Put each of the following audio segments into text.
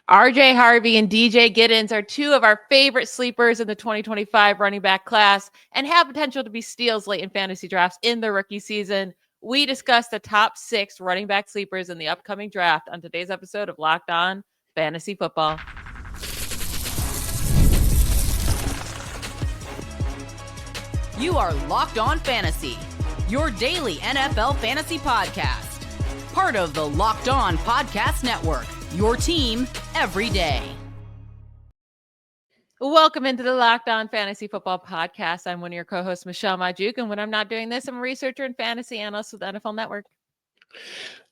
RJ Harvey and DJ Giddens are two of our favorite sleepers in the 2025 running back class and have potential to be steals late in fantasy drafts in the rookie season. We discuss the top 6 running back sleepers in the upcoming draft on today's episode of Locked On Fantasy Football. You are Locked On Fantasy, your daily NFL fantasy podcast. Part of the Locked On Podcast Network, your team every day. Welcome into the Locked On Fantasy Football Podcast. I'm one of your co-hosts, Michelle Magdziuk, and when I'm not doing this, I'm a researcher and fantasy analyst with NFL Network.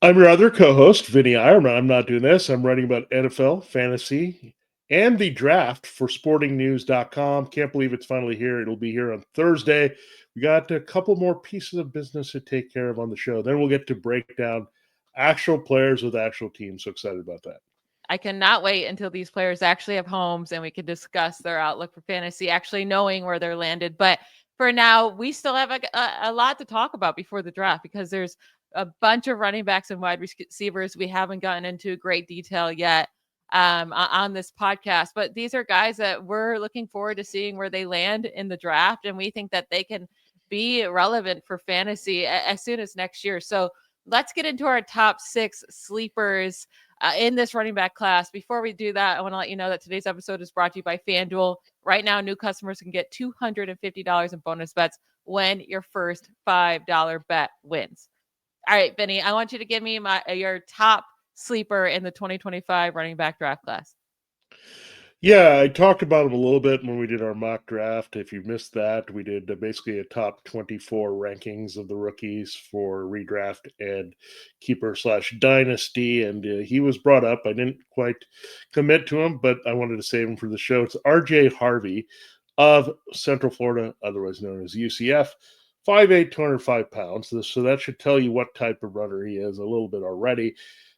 I'm your other co-host, Vinnie Iyer. I'm not doing this. I'm writing about NFL, fantasy, and the draft for sportingnews.com. Can't believe it's finally here. It'll be here on Thursday. We got a couple more pieces of business to take care of on the show. Then we'll get to break down actual players with actual teams. So excited about that. I cannot wait until these players actually have homes and we can discuss their outlook for fantasy, actually knowing where they're landed. But for now, we still have a lot to talk about before the draft because there's a bunch of running backs and wide receivers we haven't gotten into great detail yet on this podcast. But these are guys that we're looking forward to seeing where they land in the draft. And we think that they can be relevant for fantasy as soon as next year. So let's get into our top 6 sleepers in this running back class. Before we do that, I want to let you know that today's episode is brought to you by FanDuel. Right now, new customers can get $250 in bonus bets when your first $5 bet wins. All right, Vinny, I want you to give me your top sleeper in the 2025 running back draft class. Yeah, I talked about him a little bit when we did our mock draft. If you missed that, we did basically a top 24 rankings of the rookies for redraft and keeper/dynasty. And he was brought up. I didn't quite commit to him, but I wanted to save him for the show. It's RJ Harvey of Central Florida, otherwise known as UCF. 5'8", 205 pounds. So that should tell you what type of runner he is a little bit already.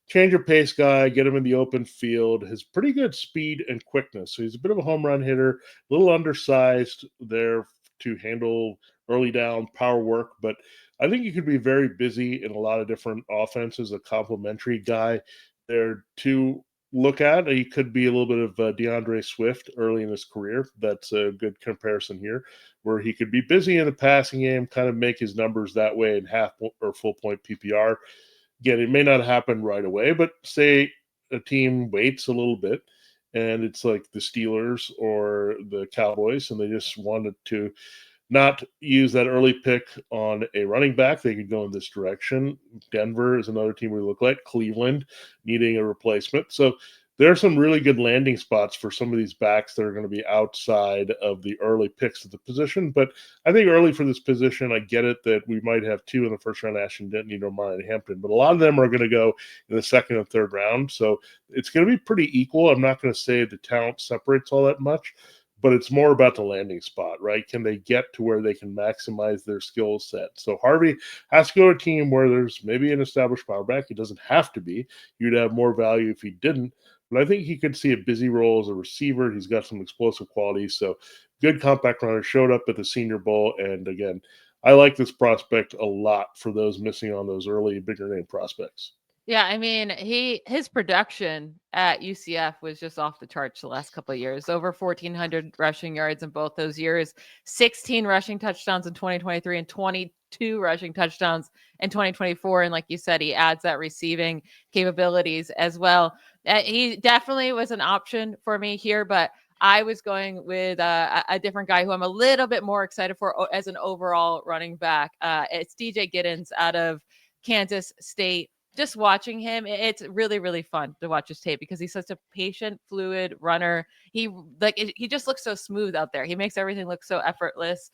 Change of pace guy, get him in the open field, has pretty good speed and quickness. So he's a bit of a home run hitter, a little undersized there to handle early down power work, but I think he could be very busy in a lot of different offenses, a complementary guy there to look at. He could be a little bit of DeAndre Swift early in his career. That's a good comparison here, where he could be busy in the passing game, kind of make his numbers that way in half or full point PPR. Again, it may not happen right away, but say a team waits a little bit and it's like the Steelers or the Cowboys, and they just wanted to not use that early pick on a running back. They could go in this direction. Denver is another team we look like. Cleveland needing a replacement. So there are some really good landing spots for some of these backs that are going to be outside of the early picks of the position. But I think early for this position, I get it that we might have 2 in the first round, Ashton Denton or Marion Hampton, but a lot of them are going to go in the second and third round. So it's going to be pretty equal. I'm not going to say the talent separates all that much, but it's more about the landing spot, right? Can they get to where they can maximize their skill set? So Harvey has to go to a team where there's maybe an established power back. He doesn't have to be. You'd have more value if he didn't. But I think he could see a busy role as a receiver. He's got some explosive qualities. So good compact runner, showed up at the Senior Bowl. And again, I like this prospect a lot for those missing on those early bigger name prospects. Yeah, I mean, his production at UCF was just off the charts the last couple of years. Over 1,400 rushing yards in both those years, 16 rushing touchdowns in 2023 and 22 rushing touchdowns in 2024. And like you said, he adds that receiving capabilities as well. He definitely was an option for me here, but I was going with a different guy who I'm a little bit more excited for as an overall running back. It's DJ Giddens out of Kansas State. Just watching him, it's really, really fun to watch his tape because he's such a patient, fluid runner. He just looks so smooth out there. He makes everything look so effortless.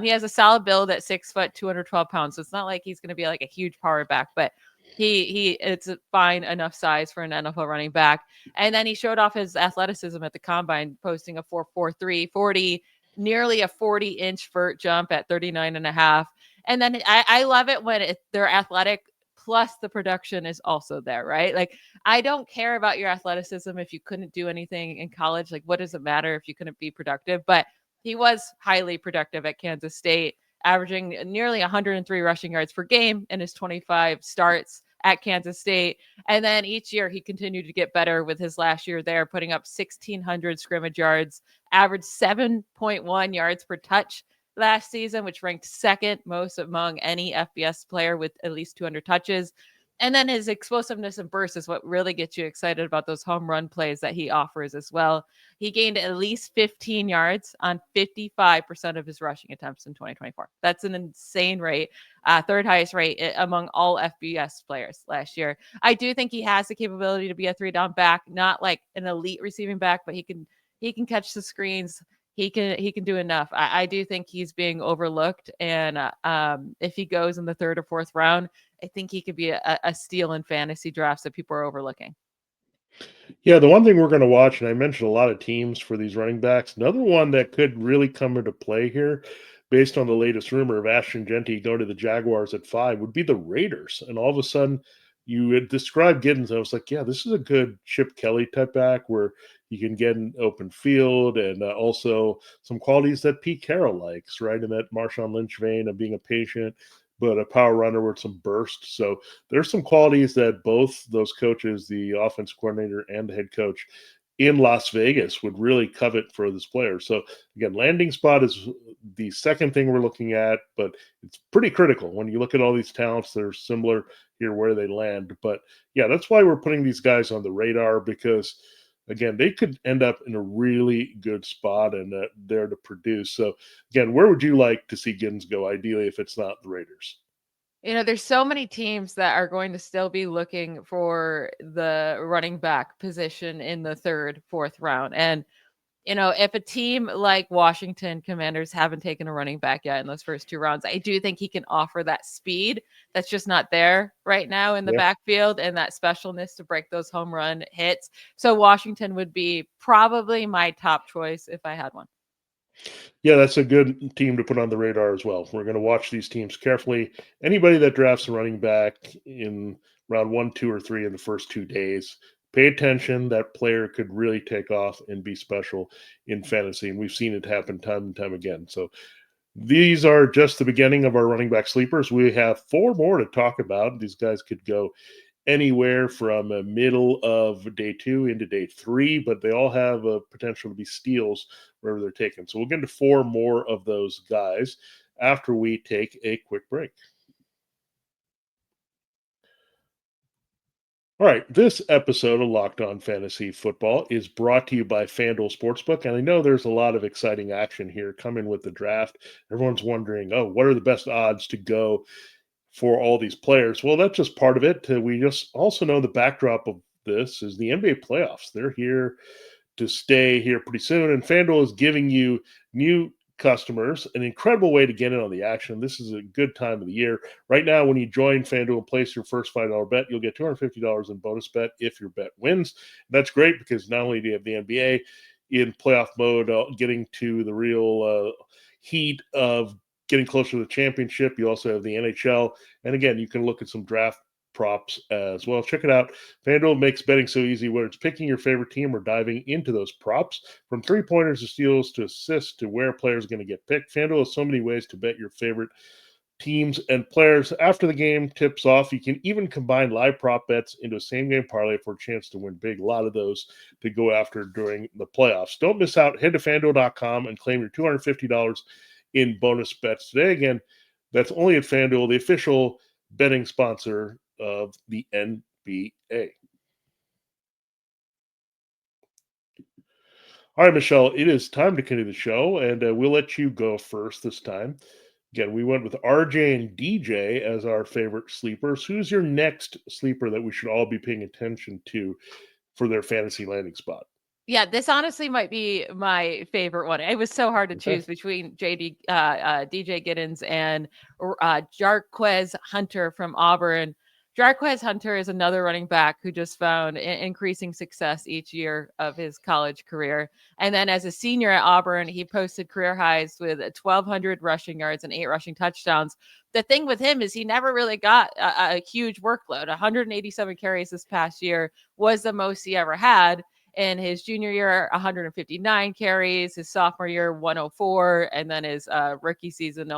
He has a solid build at 6 foot, 212 pounds. So it's not like he's going to be like a huge power back, but it's a fine enough size for an NFL running back. And then he showed off his athleticism at the combine, posting a 4.43 40, nearly a 40-inch vert jump at 39.5. And then I love it when they're athletic plus the production is also there, right? Like, I don't care about your athleticism if you couldn't do anything in college. Like, what does it matter if you couldn't be productive? But he was highly productive at Kansas State, averaging nearly 103 rushing yards per game in his 25 starts at Kansas State. And then each year he continued to get better with his last year there, putting up 1,600 scrimmage yards, averaged 7.1 yards per touch last season, which ranked second most among any FBS player with at least 200 touches. And then his explosiveness and burst is what really gets you excited about those home run plays that he offers as well. He gained at least 15 yards on 55% of his rushing attempts in 2024. That's an insane rate, third highest rate among all FBS players last year. I do think he has the capability to be a 3-down back, not like an elite receiving back, but he can catch the screens. He can do enough. I do think he's being overlooked, and if he goes in the 3rd or 4th round, I think he could be a steal in fantasy drafts that people are overlooking. Yeah, the one thing we're going to watch, and I mentioned a lot of teams for these running backs, another one that could really come into play here, based on the latest rumor of Ashton Genty going to the Jaguars at 5, would be the Raiders. And all of a sudden, you had described Giddens. I was like, yeah, this is a good Chip Kelly type back where you can get an open field and also some qualities that Pete Carroll likes, right? In that Marshawn Lynch vein of being a patient, but a power runner with some burst. So there's some qualities that both those coaches, the offense coordinator and the head coach in Las Vegas, would really covet for this player. So again, landing spot is the second thing we're looking at, but it's pretty critical when you look at all these talents. They're similar here where they land. But yeah, that's why we're putting these guys on the radar, because again, they could end up in a really good spot and there to produce. So again, where would you like to see Giddens go ideally if it's not the Raiders? There's so many teams that are going to still be looking for the running back position in the 3rd, 4th round. And, if a team like Washington Commanders haven't taken a running back yet in those first 2 rounds, I do think he can offer that speed that's just not there right now in the backfield, and that specialness to break those home run hits. So Washington would be probably my top choice if I had one. Yeah, that's a good team to put on the radar as well. We're going to watch these teams carefully. Anybody that drafts a running back in round 1, 2, or 3 in the first 2 days, pay attention. That player could really take off and be special in fantasy. And we've seen it happen time and time again. So these are just the beginning of our running back sleepers. We have 4 more to talk about. These guys could go anywhere from a middle of day 2 into day 3, but they all have a potential to be steals wherever they're taken. So we'll get into 4 more of those guys after we take a quick break. All right, this episode of Locked On Fantasy Football is brought to you by FanDuel Sportsbook, and I know there's a lot of exciting action here coming with the draft. Everyone's wondering, what are the best odds to go for all these players? Well, that's just part of it. We just also know the backdrop of this is the NBA playoffs. They're here to stay here pretty soon, and FanDuel is giving you new customers an incredible way to get in on the action. This is a good time of the year. Right now, when you join FanDuel and place your first $5 bet, you'll get $250 in bonus bet if your bet wins. That's great because not only do you have the NBA in playoff mode, getting to the real heat of getting closer to the championship, you also have the NHL. And again, you can look at some draft props as well. Check it out. FanDuel makes betting so easy, whether it's picking your favorite team or diving into those props. From 3-pointers to steals to assists to where players are going to get picked, FanDuel has so many ways to bet your favorite teams and players. After the game tips off, you can even combine live prop bets into a same-game parlay for a chance to win big. A lot of those to go after during the playoffs. Don't miss out. Head to FanDuel.com and claim your $250 in bonus bets today. Again, that's only at FanDuel, the official betting sponsor of the NBA. All right, Michelle, it is time to continue the show, and we'll let you go first this time. Again, we went with RJ and DJ as our favorite sleepers. Who's your next sleeper that we should all be paying attention to for their fantasy landing spot? Yeah, this honestly might be my favorite one. It was so hard to choose between DJ Giddens and Jarquez Hunter from Auburn. Jarquez Hunter is another running back who just found increasing success each year of his college career. And then as a senior at Auburn, he posted career highs with 1,200 rushing yards and 8 rushing touchdowns. The thing with him is he never really got a huge workload. 187 carries this past year was the most he ever had. In his junior year, 159 carries, his sophomore year, 104, and then his rookie season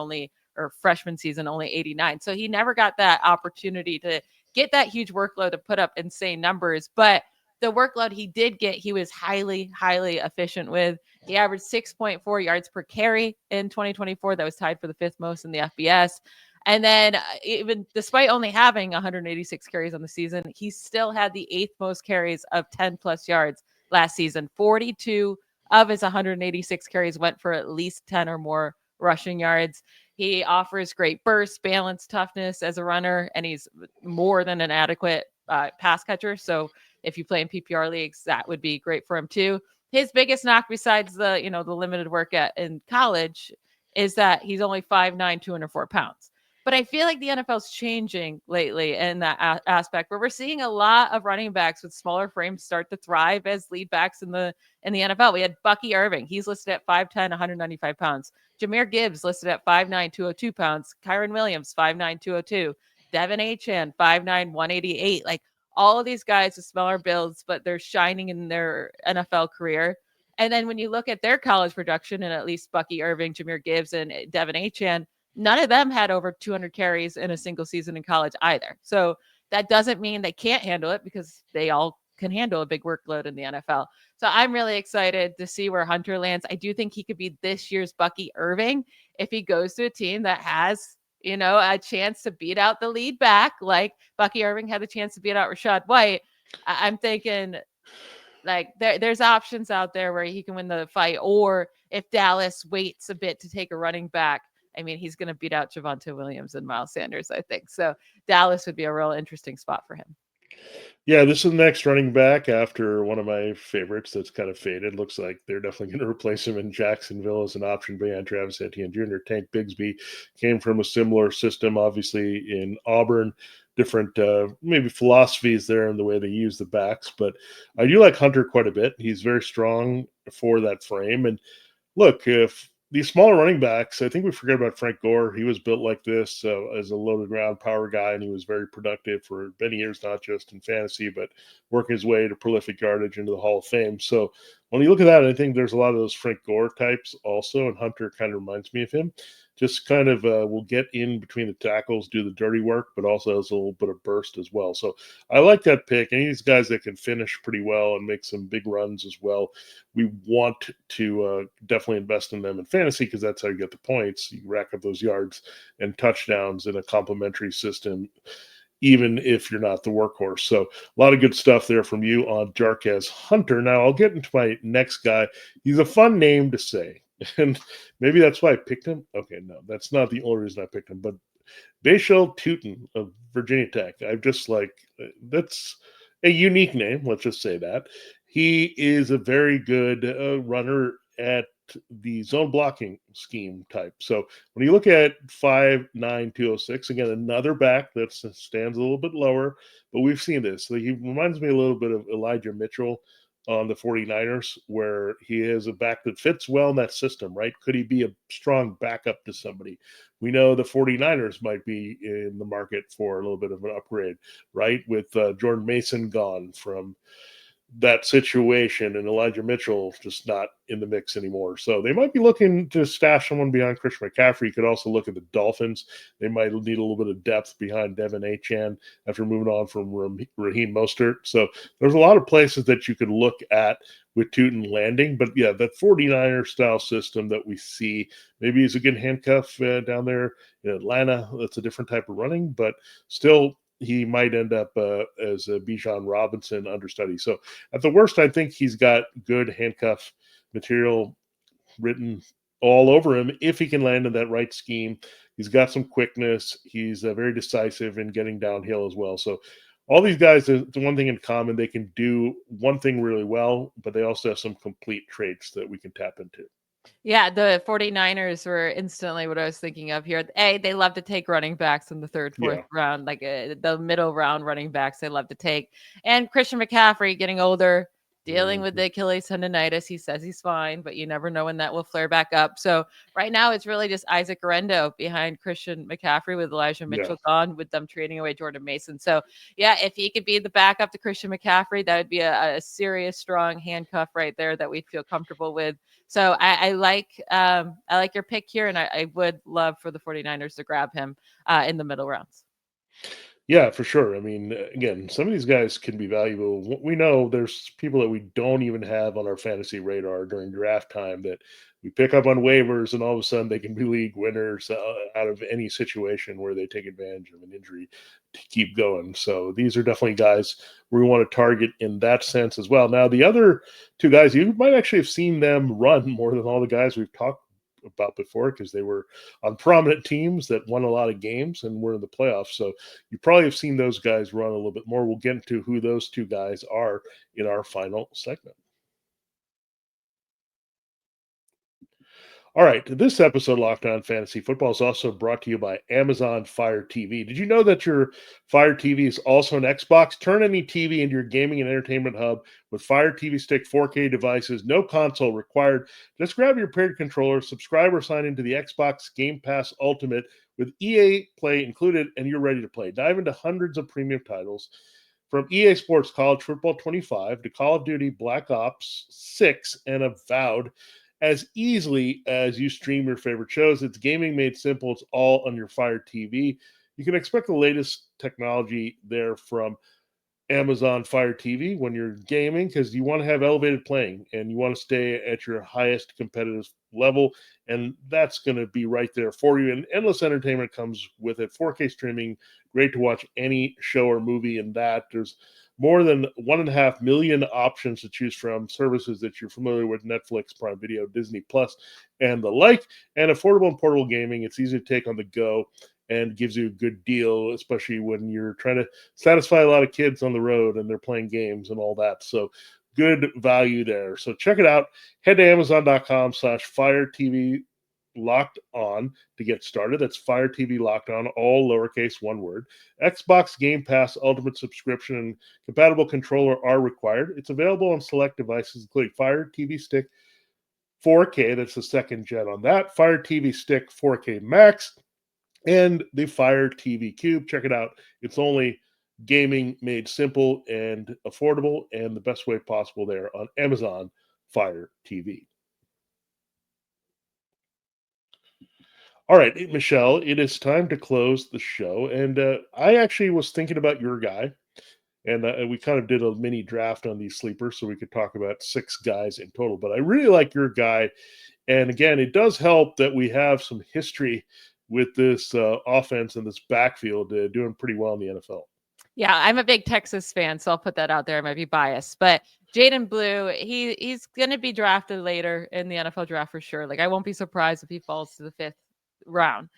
freshman season, only 89. So he never got that opportunity to get that huge workload to put up insane numbers, but the workload he did get, he was highly, highly efficient with. He averaged 6.4 yards per carry in 2024. That was tied for the 5th most in the FBS. And then even despite only having 186 carries on the season, he still had the 8th most carries of 10 plus yards last season. 42 of his 186 carries went for at least 10 or more rushing yards. He offers great burst, balance, toughness as a runner, and he's more than an adequate pass catcher. So if you play in PPR leagues, that would be great for him too. His biggest knock, besides the the limited work in college, is that he's only 5'9", 204 pounds. But I feel like the NFL's changing lately in that aspect, where we're seeing a lot of running backs with smaller frames start to thrive as lead backs in the NFL. We had Bucky Irving. He's listed at 5'10", 195 pounds. Jahmyr Gibbs listed at 5'9", 202 pounds. Kyron Williams, 5'9", 202. Devin Achane, 5'9", 188. Like, all of these guys with smaller builds, but they're shining in their NFL career. And then when you look at their college production, and at least Bucky Irving, Jahmyr Gibbs, and Devin Achane, none of them had over 200 carries in a single season in college either. So that doesn't mean they can't handle it, because they all can handle a big workload in the NFL. So I'm really excited to see where Hunter lands. I do think he could be this year's Bucky Irving if he goes to a team that has, a chance to beat out the lead back, like Bucky Irving had a chance to beat out Rachaad White. I'm thinking like there's options out there where he can win the fight, or if Dallas waits a bit to take a running back, I mean, he's going to beat out Javonte Williams and Miles Sanders, I think. So Dallas would be a real interesting spot for him. Yeah, this is the next running back after one of my favorites that's kind of faded. Looks like they're definitely going to replace him in Jacksonville as an option behind Travis Etienne Jr. Tank Bigsby came from a similar system, obviously, in Auburn. Different maybe philosophies there in the way they use the backs. But I do like Hunter quite a bit. He's very strong for that frame. And look, if these smaller running backs, I think we forget about Frank Gore. He was built like this as a loaded ground power guy, and he was very productive for many years, not just in fantasy, but working his way to prolific yardage into the Hall of Fame. So when you look at that, I think there's a lot of those Frank Gore types also, and Hunter kind of reminds me of him. Just kind of will get in between the tackles, do the dirty work, but also has a little bit of burst as well. So I like that pick. Any of these guys that can finish pretty well and make some big runs as well, we want to definitely invest in them in fantasy, because that's how you get the points. You rack up those yards and touchdowns in a complementary system, even if you're not the workhorse. So a lot of good stuff there from you on Jarquez Hunter. Now I'll get into my next guy. He's a fun name to say, and maybe that's why I picked him. Okay, no, that's not the only reason I picked him, but Bashal Tutin of Virginia Tech. I'm just like, that's a unique name. Let's just say that. He is a very good runner at the zone blocking scheme type. So when you look at 5'9", 206, again, another back that stands a little bit lower, but we've seen this. So he reminds me a little bit of Elijah Mitchell on the 49ers, where he has a back that fits well in that system, right? Could he be a strong backup to somebody? We know the 49ers might be in the market for a little bit of an upgrade, right? With Jordan Mason gone from that situation, and Elijah Mitchell just not in the mix anymore. So they might be looking to stash someone behind Christian McCaffrey. You could also look at the Dolphins. They might need a little bit of depth behind Devin Achane after moving on from Raheem Mostert. So there's a lot of places that you could look at with Tutin landing. But yeah, that 49er style system that we see, maybe he's a good handcuff down there in Atlanta. That's a different type of running, but still, he might end up as a Bijan Robinson understudy. So at the worst, I think he's got good handcuff material written all over him if he can land in that right scheme. He's got some quickness. He's very decisive in getting downhill as well. So all these guys, the one thing in common, they can do one thing really well, but they also have some complete traits that we can tap into. Yeah, the 49ers were instantly what I was thinking of here. They love to take running backs in the third, fourth round, like the middle round running backs they love to take. And Christian McCaffrey getting older, dealing with the Achilles tendonitis. He says he's fine, but you never know when that will flare back up. So right now it's really just Isaac Orendo behind Christian McCaffrey with Elijah Mitchell gone, with them trading away Jordan Mason. So yeah, if he could be the backup to Christian McCaffrey, that would be a serious, strong handcuff right there that we'd feel comfortable with. So I like your pick here, and I would love for the 49ers to grab him in the middle rounds. Yeah, for sure. I mean, again, some of these guys can be valuable. We know there's people that we don't even have on our fantasy radar during draft time that we pick up on waivers, and all of a sudden they can be league winners out of any situation where they take advantage of an injury to keep going. So these are definitely guys we want to target in that sense as well. Now, the other two guys, you might actually have seen them run more than all the guys we've talked about before because they were on prominent teams that won a lot of games and were in the playoffs. So you probably have seen those guys run a little bit more. We'll get into who those two guys are in our final segment. All right, this episode of Locked On Fantasy Football is also brought to you by Amazon Fire TV. Did you know that your Fire TV is also an Xbox? Turn any TV into your gaming and entertainment hub with Fire TV Stick 4K devices. No console required. Just grab your paired controller, subscribe or sign into the Xbox Game Pass Ultimate with EA Play included, and you're ready to play. Dive into hundreds of premium titles from EA Sports College Football 25 to Call of Duty Black Ops 6 and Avowed as easily as you stream your favorite shows. It's gaming made simple. It's all on your Fire TV. You can expect the latest technology there from Amazon Fire TV when you're gaming because you want to have elevated playing and you want to stay at your highest competitive level. And that's going to be right there for you. And endless entertainment comes with it. 4K streaming, great to watch any show or movie in that. There's more than 1.5 million options to choose from, services that you're familiar with: Netflix, Prime Video, Disney Plus, and the like. And affordable and portable gaming. It's easy to take on the go and gives you a good deal, especially when you're trying to satisfy a lot of kids on the road and they're playing games and all that. So good value there. So check it out. Head to Amazon.com/Fire TV Locked On to get started. That's Fire TV Locked On, all lowercase, one word. Xbox Game Pass Ultimate subscription and compatible controller are required. It's available on select devices, including Fire TV Stick 4K. That's the second gen on that. Fire TV Stick 4K Max and the Fire TV Cube. Check it out. It's only gaming made simple and affordable and the best way possible there on Amazon Fire TV. All right, Michelle, it is time to close the show. And I actually was thinking about your guy, and we kind of did a mini draft on these sleepers so we could talk about 6 guys in total. But I really like your guy. And again, it does help that we have some history with this offense and this backfield doing pretty well in the NFL. Yeah, I'm a big Texas fan, so I'll put that out there. I might be biased, but Jayden Blue, he's going to be drafted later in the NFL draft for sure. Like, I won't be surprised if he falls to the 5th round,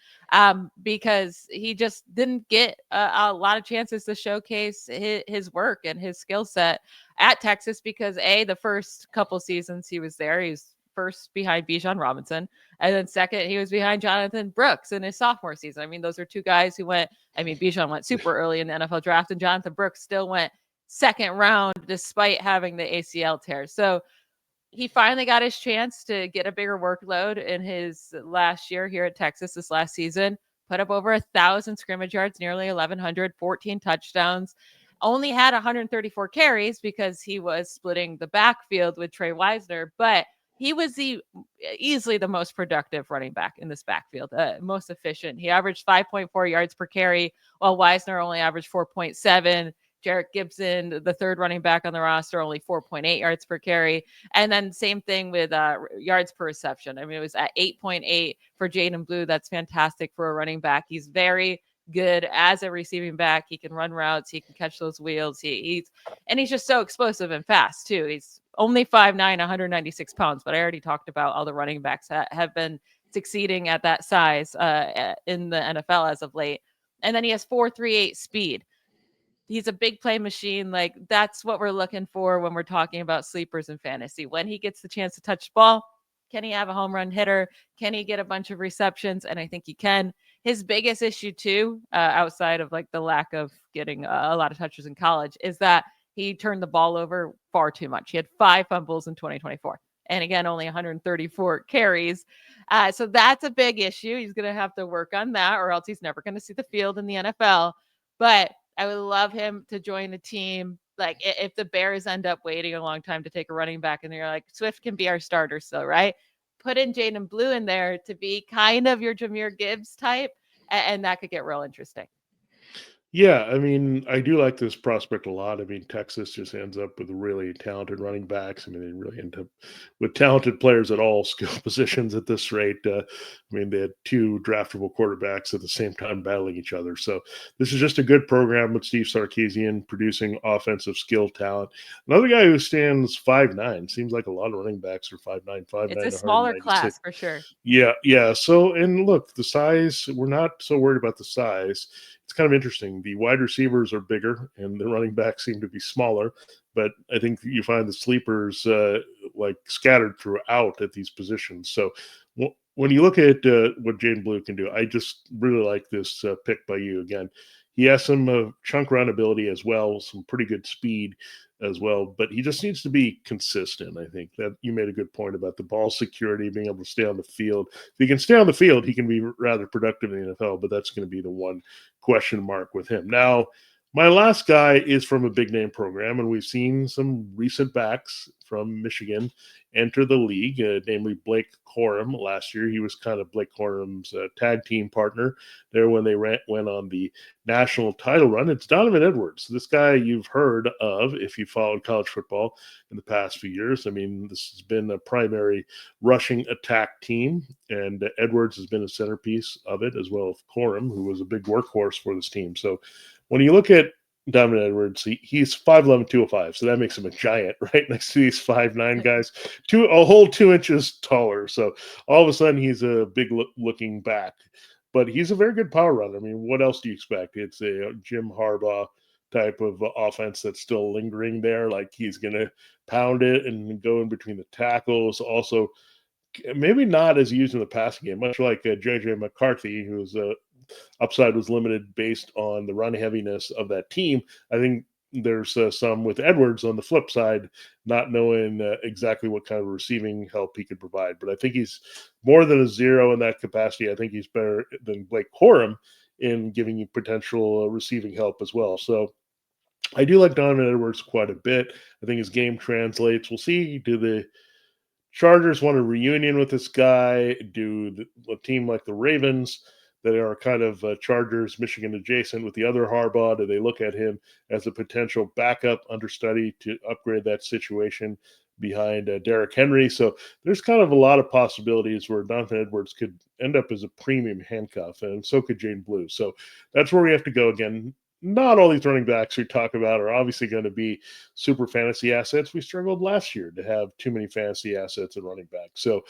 because he just didn't get a lot of chances to showcase his work and his skill set at Texas because the first couple seasons he was there, he's first behind Bijan Robinson, and then second he was behind Jonathan Brooks in his sophomore season. I mean, those are two guys who went. I mean, Bijan went super early in the NFL draft, and Jonathan Brooks still went second round despite having the ACL tear. So he finally got his chance to get a bigger workload in his last year here at Texas this last season. Put up over 1,000 scrimmage yards, nearly 1,100, 14 touchdowns. Only had 134 carries because he was splitting the backfield with Trey Wisner, but he was easily the most productive running back in this backfield, most efficient. He averaged 5.4 yards per carry, while Wisner only averaged 4.7. Jarek Gibson, the third running back on the roster, only 4.8 yards per carry. And then same thing with yards per reception. I mean, it was at 8.8 for Jayden Blue. That's fantastic for a running back. He's very good as a receiving back. He can run routes. He can catch those wheels. He's just so explosive and fast too. He's only 5'9", 196 pounds, but I already talked about all the running backs that have been succeeding at that size in the NFL as of late. And then he has 4.38 speed. He's a big play machine. Like, that's what we're looking for when we're talking about sleepers in fantasy. When he gets the chance to touch the ball, can he have a home run hitter? Can he get a bunch of receptions? And I think he can. His biggest issue too, outside of like the lack of getting a lot of touches in college, is that he turned the ball over far too much. He had 5 fumbles in 2024. And again, only 134 carries. So that's a big issue. He's going to have to work on that, or else he's never going to see the field in the NFL. But I would love him to join the team. Like, if the Bears end up waiting a long time to take a running back and they're like, Swift can be our starter still, right? Put in Jayden Blue in there to be kind of your Jahmyr Gibbs type, and that could get real interesting. Yeah, I mean, I do like this prospect a lot. I mean, Texas just ends up with really talented running backs. I mean, they really end up with talented players at all skill positions at this rate. I mean, they had two draftable quarterbacks at the same time battling each other. So this is just a good program with Steve Sarkisian producing offensive skill talent. Another guy who stands 5'9", seems like a lot of running backs are 5'9", It's 5'9", a smaller class 196. for sure. Yeah, yeah. So, and look, the size, we're not so worried about the size. It's kind of interesting. The wide receivers are bigger and the running backs seem to be smaller, but I think you find the sleepers like scattered throughout at these positions. So, when you look at what Jayden Blue can do, I just really like this pick by you again. He has some chunk run ability as well, some pretty good speed as well, but he just needs to be consistent. I think that you made a good point about the ball security, being able to stay on the field. If he can stay on the field, he can be rather productive in the NFL, but that's going to be the one question mark with him. Now, my last guy is from a big name program, and we've seen some recent backs from Michigan enter the league, namely Blake Corum last year. He was kind of Blake Corum's tag team partner there when they went on the national title run. It's Donovan Edwards. This guy you've heard of if you followed college football in the past few years. I mean, this has been a primary rushing attack team, and Edwards has been a centerpiece of it, as well as Corum, who was a big workhorse for this team. So when you look at Donovan Edwards, he's 5'11", 205, so that makes him a giant, right? Next to these 5'9" guys, a whole 2 inches taller. So all of a sudden, he's a big looking back. But he's a very good power runner. I mean, what else do you expect? It's a Jim Harbaugh type of offense that's still lingering there. Like he's going to pound it and go in between the tackles. Also, maybe not as used in the passing game, much like J.J. McCarthy, who's upside was limited based on the run heaviness of that team. I think there's some with Edwards on the flip side, not knowing exactly what kind of receiving help he could provide. But I think he's more than a zero in that capacity. I think he's better than Blake Corum in giving you potential receiving help as well. So I do like Donovan Edwards quite a bit. I think his game translates. We'll see. Do the Chargers want a reunion with this guy? Do a team like the Ravens that are kind of Chargers, Michigan adjacent with the other Harbaugh, do they look at him as a potential backup understudy to upgrade that situation behind Derrick Henry? So there's kind of a lot of possibilities where Donovan Edwards could end up as a premium handcuff, and so could Jayden Blue. So that's where we have to go again. Not all these running backs we talk about are obviously going to be super fantasy assets. We struggled last year to have too many fantasy assets and running back. So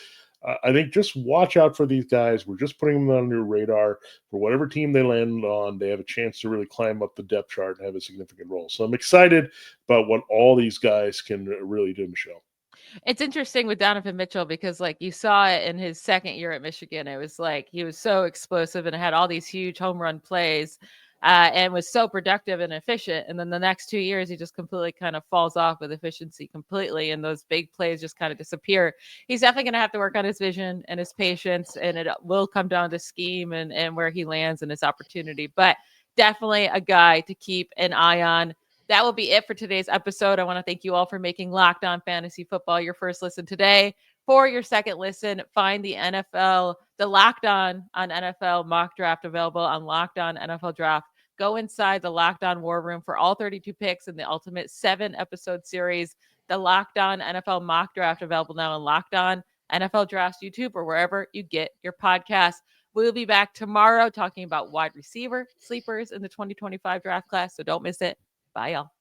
I think just watch out for these guys. We're just putting them on your radar for whatever team they land on. They have a chance to really climb up the depth chart and have a significant role. So I'm excited about what all these guys can really do, Michelle. It's interesting with Donovan Mitchell because, like, you saw it in his second year at Michigan. It was like he was so explosive and had all these huge home run plays and was so productive and efficient. And then the next 2 years, he just completely kind of falls off with efficiency completely. And those big plays just kind of disappear. He's definitely going to have to work on his vision and his patience. And it will come down to scheme and where he lands and his opportunity. But definitely a guy to keep an eye on. That will be it for today's episode. I want to thank you all for making Locked On Fantasy Football your first listen today. For your second listen, find the Locked On NFL mock draft available on Locked On NFL Draft. Go inside the Locked On War Room for all 32 picks in the ultimate 7-episode series. The Locked On NFL mock draft available now on Locked On NFL Drafts YouTube or wherever you get your podcasts. We'll be back tomorrow talking about wide receiver sleepers in the 2025 draft class, so don't miss it. Bye, y'all.